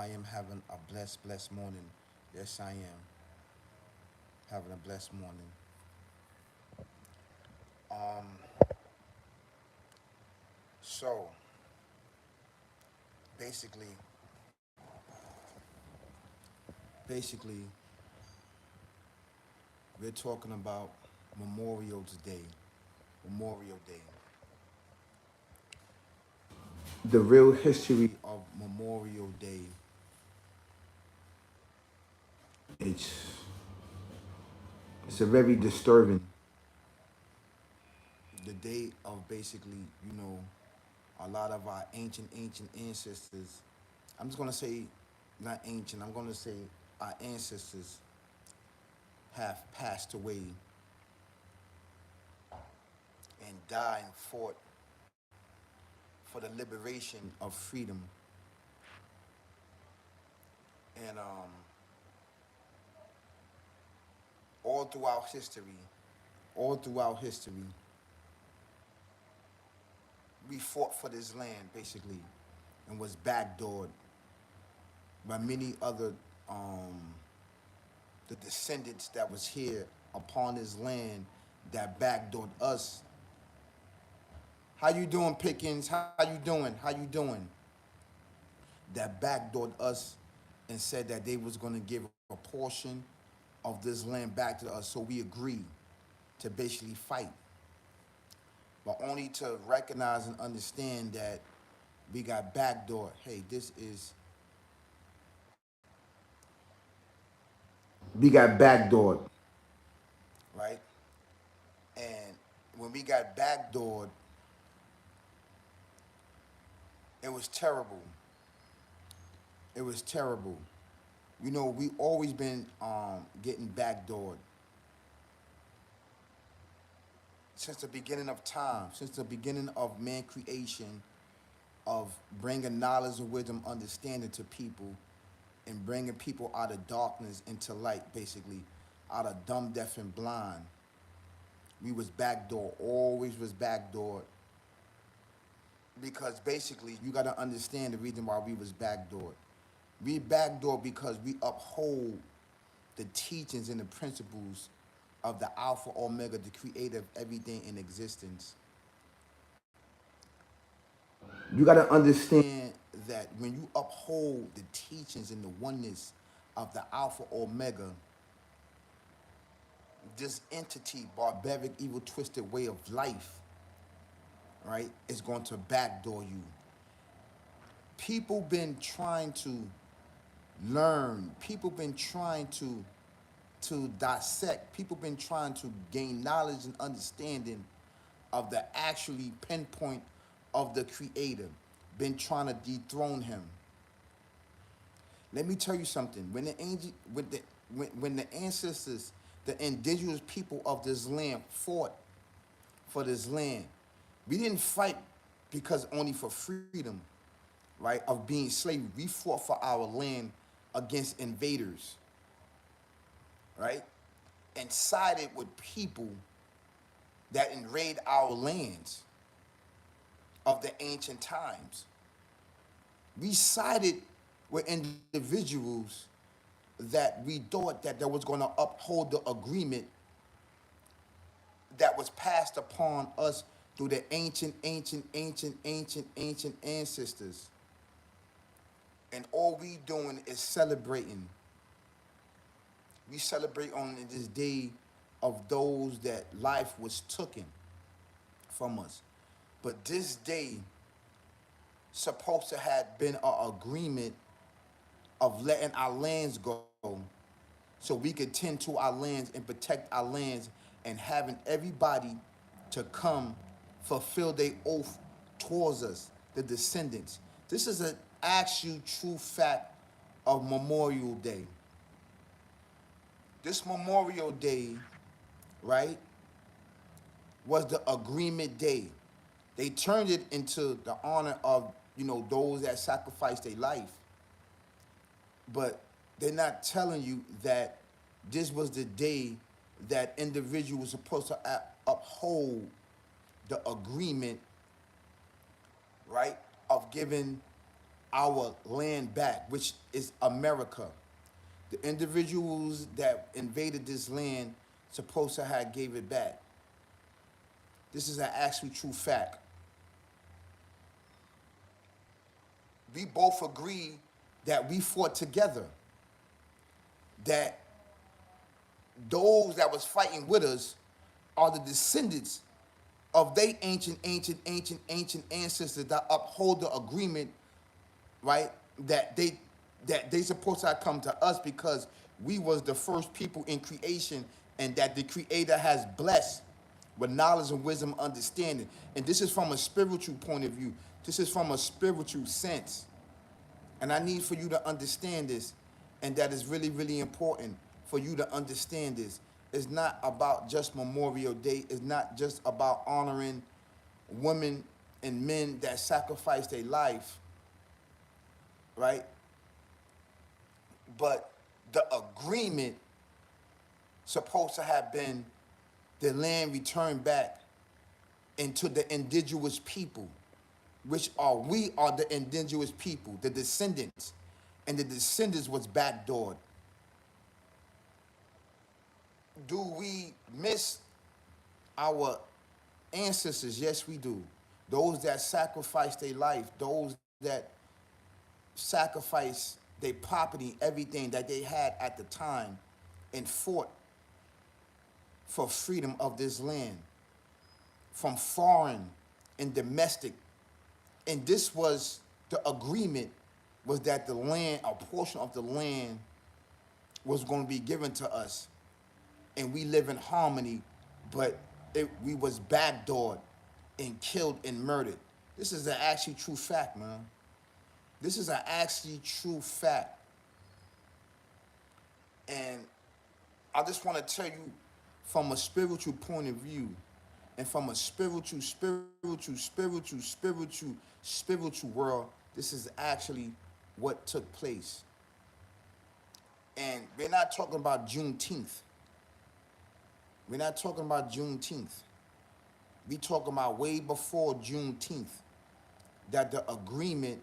am having a blessed morning. Yes, I am having a blessed morning. Um, so basically, basically, we're talking about Memorial Day. Memorial Day. The real history of Memorial Day. It's it's a very disturbing. The day of basically, a lot of our ancient ancestors. I'm just gonna say, not ancient. I'm gonna say our ancestors have passed away and died and fought for the liberation of freedom. And all throughout history, all throughout history, we fought for this land basically, and was backdoored by many other um, the descendants that was here upon this land that backdoored us. How you doing, Pickens? How you doing? How you doing? That backdoored us and said that they was gonna give a portion of this land back to us. So we agreed to basically fight, but only to recognize and understand that we got backdoored. Hey, we got backdoored, right? And when we got backdoored, it was terrible. It was terrible. We always been getting backdoored since the beginning of time, since the beginning of man creation, of bringing knowledge and wisdom, understanding to people, and bringing people out of darkness into light, basically, out of dumb, deaf, and blind. We was backdoor, always was backdoored, because basically you got to understand the reason why we was backdoored. We backdoor because we uphold the teachings and the principles of the Alpha Omega, the creator of everything in existence. You got to understand that when you uphold the teachings and the oneness of the Alpha Omega, this entity, barbaric, evil, twisted way of life, right, is going to backdoor you. People been trying to learn. People been trying to dissect. People been trying to gain knowledge and understanding of the actually pinpoint of the creator. Been trying to dethrone him. Let me tell you something. When the angel, when the ancestors, the indigenous people of this land fought for this land, we didn't fight because only for freedom, right? Of being slave. We fought for our land against invaders, right? And sided with people that invade our lands of the ancient times. We sided with individuals that we thought that was going to uphold the agreement that was passed upon us through the ancient ancestors. And all we doing is celebrating. We celebrate on this day of those that life was taken from us. But this day supposed to have been an agreement of letting our lands go so we could tend to our lands and protect our lands, and having everybody to come fulfill their oath towards us, the descendants. This is an actual true fact of Memorial Day. This Memorial Day, right, was the agreement day. They turned it into the honor of, those that sacrificed their life. But they're not telling you that this was the day that individuals were supposed to uphold the agreement, right, of giving our land back, which is America. The individuals that invaded this land supposed to have gave it back. This is an actually true fact. We both agree that we fought together, that those that was fighting with us are the descendants of they ancient ancestors that uphold the agreement, right? That they supposed to come to us because we was the first people in creation, and that the Creator has blessed with knowledge and wisdom, understanding. And this is from a spiritual point of view. This is from a spiritual sense. And I need for you to understand this, and that is really, really important for you to understand this. It's not about just Memorial Day. It's not just about honoring women and men that sacrificed their life, right? But the agreement supposed to have been the land returned back into the indigenous people, which are, we are the indigenous people, the descendants. And the descendants was backdoored. Do we miss our ancestors? Yes, we do. Those that sacrificed their life, those that sacrificed their property, everything that they had at the time, and fought for freedom of this land from foreign and domestic. And this was the agreement, was that the land, a portion of the land was going to be given to us, and we live in harmony, but we was backdoored and killed and murdered. This is an actually true fact, man. This is an actually true fact. And I just want to tell you from a spiritual point of view, and from a spiritual world, this is actually what took place. And we're not talking about Juneteenth. We're not talking about Juneteenth. We talking about way before Juneteenth, that the agreement,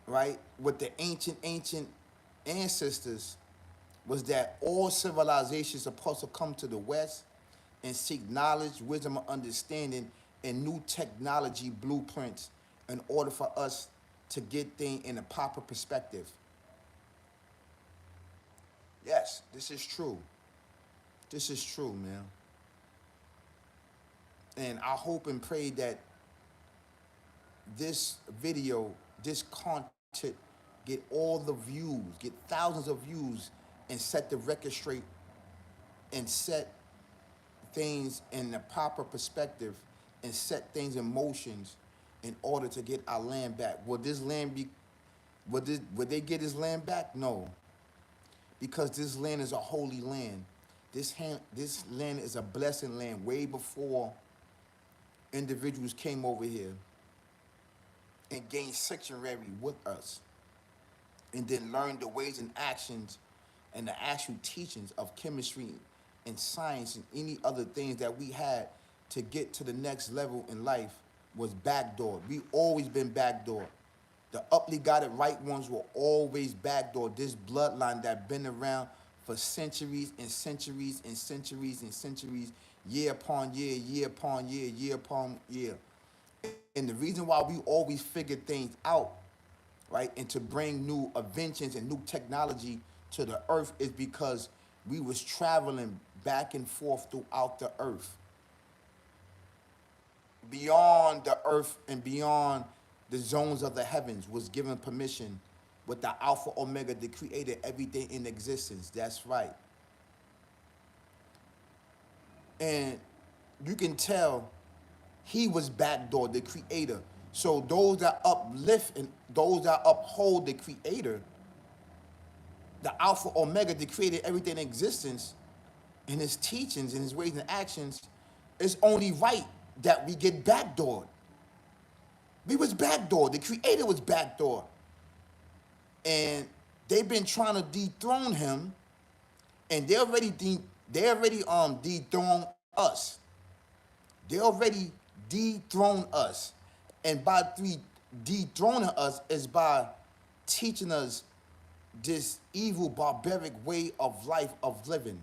right, with the ancient ancestors was that all civilizations supposed to come to the West and seek knowledge, wisdom, and understanding, and new technology blueprints in order for us to get things in a proper perspective. Yes, this is true. This is true, man. And I hope and pray that this video, this content, get all the views, get thousands of views, and set the record straight, and set things in the proper perspective, and set things in motions in order to get our land back. Will this land be, would they get this land back? No. Because this land is a holy land. This land is a blessing land way before individuals came over here and gained sanctuary with us, and then learned the ways and actions and the actual teachings of chemistry and science and any other things that we had to get to the next level in life was backdoored. We always been backdoored. The up-legated right ones were always backdoored. This bloodline that been around for centuries and centuries and centuries and centuries, year upon year, year upon year, year upon year. And the reason why we always figure things out, right, and to bring new inventions and new technology to the earth is because we was traveling back and forth throughout the earth. Beyond the earth and beyond the zones of the heavens was given permission with the Alpha Omega, that created everything in existence. That's right. And you can tell he was backdoor, the creator. So those that uplift and those that uphold the creator, the Alpha Omega, that created everything in existence, in his teachings and his ways and actions, it's only right that we get backdoored. We was backdoored. The creator was backdoored. And they've been trying to dethrone him, and they already dethroned us. They already dethroned us. And dethroning us is by teaching us this evil, barbaric way of life, of living,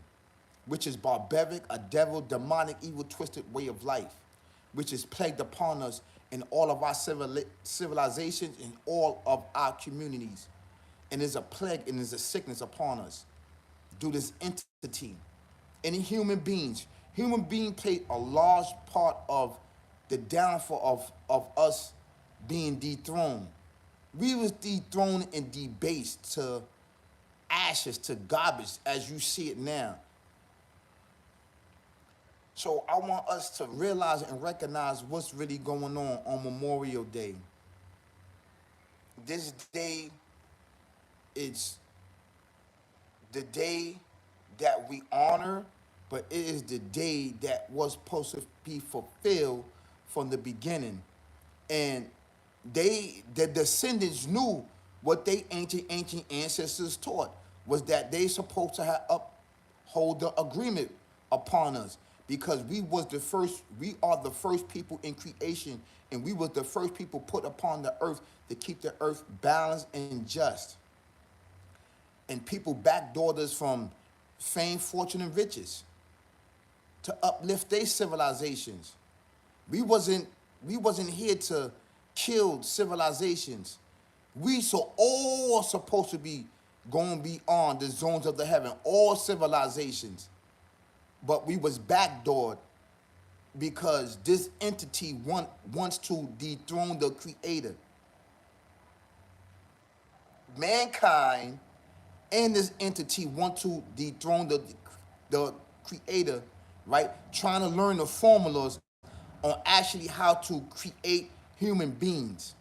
which is barbaric, a devil, demonic, evil, twisted way of life, which is plagued upon us in all of our civilizations, in all of our communities. And is a plague and is a sickness upon us due to this entity. Any human being played a large part of the downfall of us being dethroned. We was dethroned and debased to ashes, to garbage, as you see it now. So I want us to realize and recognize what's really going on Memorial Day. This day, it's the day that we honor, but it is the day that was supposed to be fulfilled from the beginning. And the descendants knew what they ancient ancestors taught was that they supposed to have uphold the agreement upon us because we are the first people in creation, and we was the first people put upon the earth to keep the earth balanced and just. And people backdoored us from fame, fortune, and riches to uplift their civilizations. We wasn't here to kill civilizations. We so all supposed to be going beyond the zones of the heaven, all civilizations. But we was backdoored because this entity wants to dethrone the creator. Mankind and this entity want to dethrone the creator, right? Trying to learn the formulas on actually how to create human beings,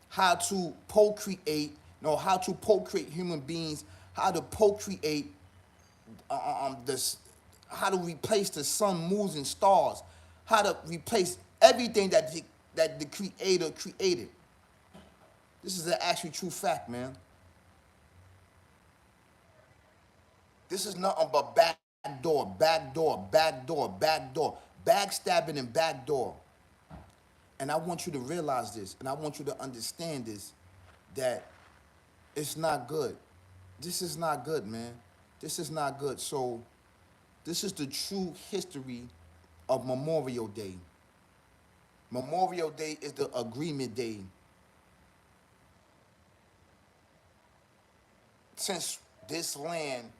how to procreate, human beings, how to procreate this, how to replace the sun, moons, and stars, how to replace everything that the creator created. This is an actually true fact, man. This is nothing but backdoor, backstabbing and backdoor. And I want you to realize this, and I want you to understand this, that it's not good. This is not good, man. This is not good. So this is the true history of Memorial Day. Memorial Day is the agreement day. Since this land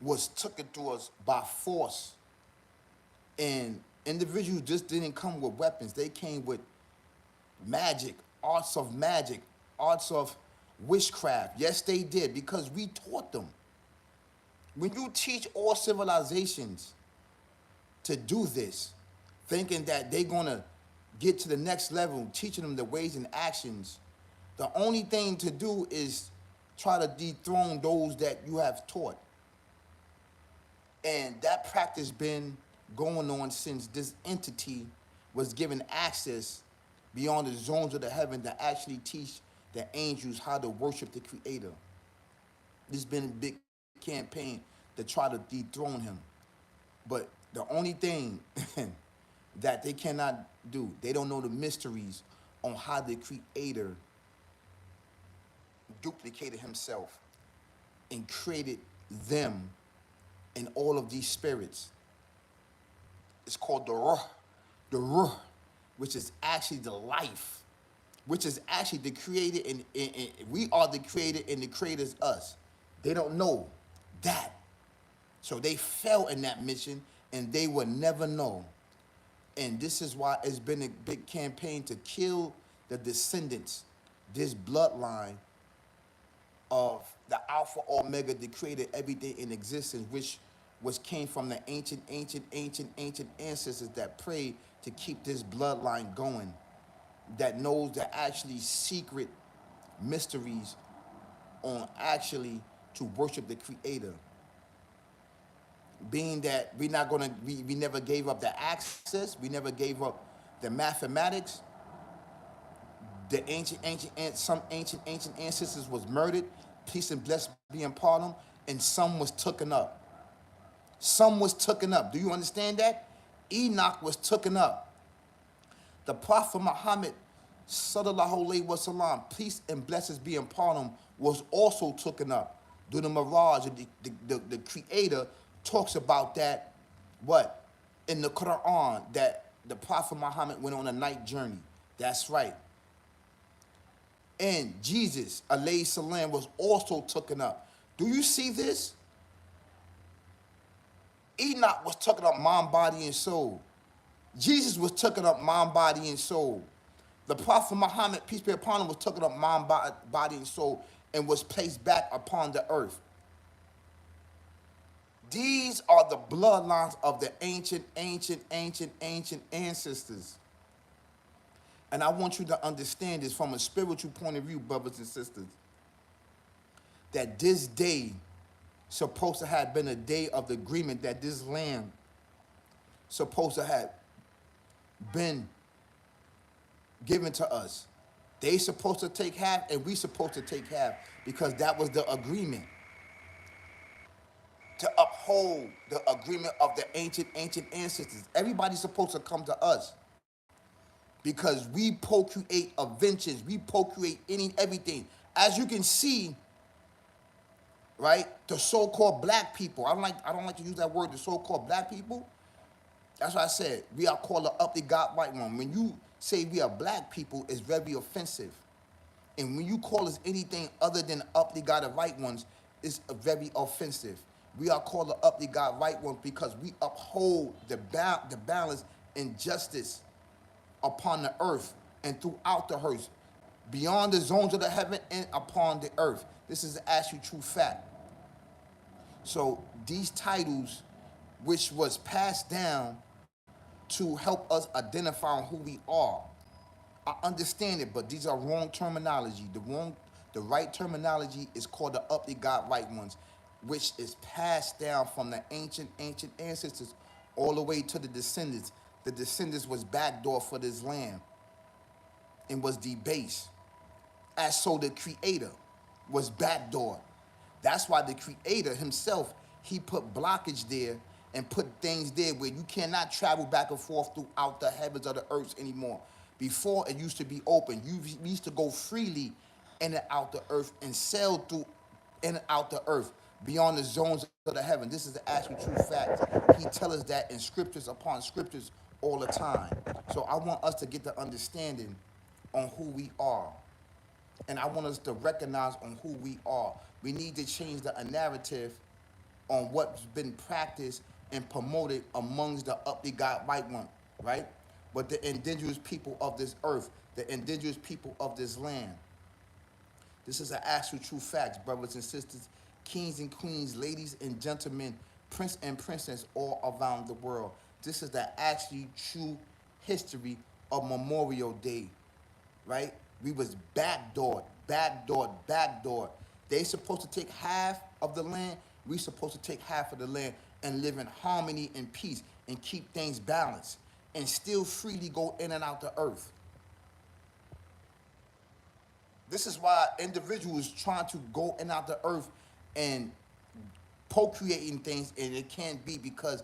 was taken to us by force, and individuals just didn't come with weapons. They came with magic, arts of witchcraft. Yes, they did, because we taught them. When you teach all civilizations to do this, thinking that they're going to get to the next level, teaching them the ways and actions, the only thing to do is try to dethrone those that you have taught. And that practice been going on since this entity was given access beyond the zones of the heaven to actually teach the angels how to worship the creator. This has been a big campaign to try to dethrone him. But the only thing that they cannot do, they don't know the mysteries on how the creator duplicated himself and created them and all of these spirits. It's called the ruh, which is actually the life, which is actually the creator, and we are the creator, and the creator is us. They don't know that. So they fell in that mission, and they will never know. And this is why it's been a big campaign to kill the descendants, this bloodline of the Alpha Omega, the creator everything in existence, which came from the ancient ancestors that prayed to keep this bloodline going, that knows the actually secret mysteries on actually to worship the creator. Being that we never gave up the access, we never gave up the mathematics. The some ancient ancestors was murdered, peace and blessed be upon them, and some was taken up. Some was taken up. Do you understand that? Enoch was taken up. The Prophet Muhammad Sallallahu Alaihi Wasallam, peace and blessings be upon him, was also taken up. During the Mirage, the Creator talks about that, what? In the Quran, that the Prophet Muhammad went on a night journey. That's right. And Jesus, alayhi salam, was also taken up. Do you see this? Enoch was taken up mind, body, and soul. Jesus was taken up mind, body, and soul. The Prophet Muhammad, peace be upon him, was taken up mind, body, and soul, and was placed back upon the earth. These are the bloodlines of the ancient ancestors. And I want you to understand this from a spiritual point of view, brothers and sisters, that this day supposed to have been a day of the agreement, that this land supposed to have been given to us. They supposed to take half and we supposed to take half, because that was the agreement. To uphold the agreement of the ancient ancestors. Everybody's supposed to come to us, because we procreate inventions, we procreate everything. As you can see, right, the so-called black people, I don't like to use that word, the so-called black people. That's why I said we are called the up the God white one. When you say we are black people, it's very offensive. And when you call us anything other than up the God of right ones, it's very offensive. We are called the up the God right ones because we uphold the balance and justice upon the earth and throughout the earth, beyond the zones of the heaven and upon the earth. This is actually true fact. So these titles, which was passed down to help us identify who we are, I understand it, but these are wrong terminology. The right terminology is called the up the God right ones, which is passed down from the ancient ancestors all the way to the descendants. The descendants was backdoor for this land and was debased. As so the Creator was backdoor. That's why the Creator himself, he put blockage there and put things there where you cannot travel back and forth throughout the heavens of the earth anymore. Before, it used to be open. You used to go freely in and out the earth and sail through in and out the earth beyond the zones of the heaven. This is the actual true fact. He tells us that in scriptures upon scriptures all the time. So I want us to get the understanding on who we are. And I want us to recognize on who we are. We need to change the narrative on what's been practiced and promoted amongst the up the God white one, right? But the indigenous people of this earth, the indigenous people of this land. This is an actual true fact, brothers and sisters, kings and queens, ladies and gentlemen, prince and princess all around the world. This is the actually true history of Memorial Day, right? We was backdoored. They supposed to take half of the land. We supposed to take half of the land and live in harmony and peace and keep things balanced and still freely go in and out the earth. This is why individuals trying to go in and out the earth and procreating things, and it can't be because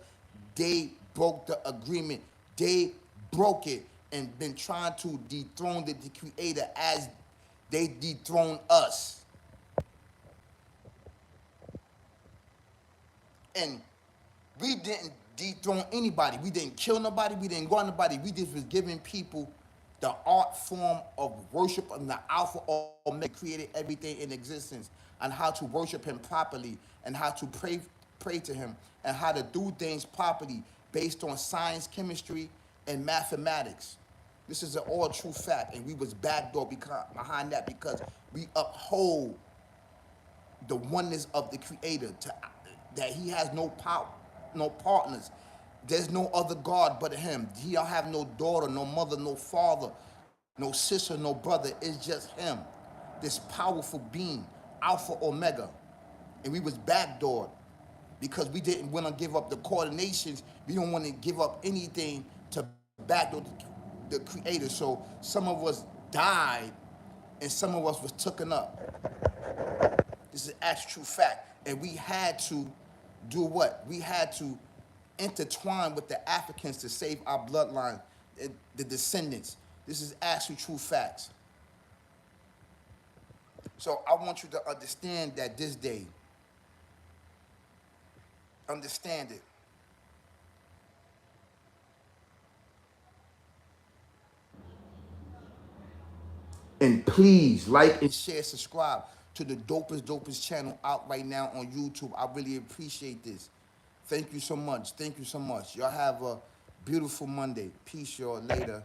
they broke the agreement. They broke it and been trying to dethrone the Creator as they dethrone us. And we didn't dethrone anybody. We didn't kill nobody. We didn't go on nobody. We just was giving people the art form of worship and the Alpha or Omega created everything in existence, and how to worship him properly and how to pray to him and how to do things properly based on science, chemistry, and mathematics. This is an all true fact, and we was backdoor behind that because we uphold the oneness of the Creator, that he has no power, no partners. There's no other God but him. He don't have no daughter, no mother, no father, no sister, no brother. It's just him, this powerful being, Alpha Omega. And we was backdoored because we didn't want to give up the coordinations. We don't want to give up anything to backdoor the Creator. So some of us died and some of us was taken up. This is an actual true fact. And we had to do what? We had to intertwine with the Africans to save our bloodline, the descendants. This is actually true facts. So I want you to understand that this day, understand it. And please like and share, subscribe to the dopest channel out right now on YouTube. I really appreciate this. Thank you so much. Thank you so much. Y'all have a beautiful Monday. Peace, y'all. Later.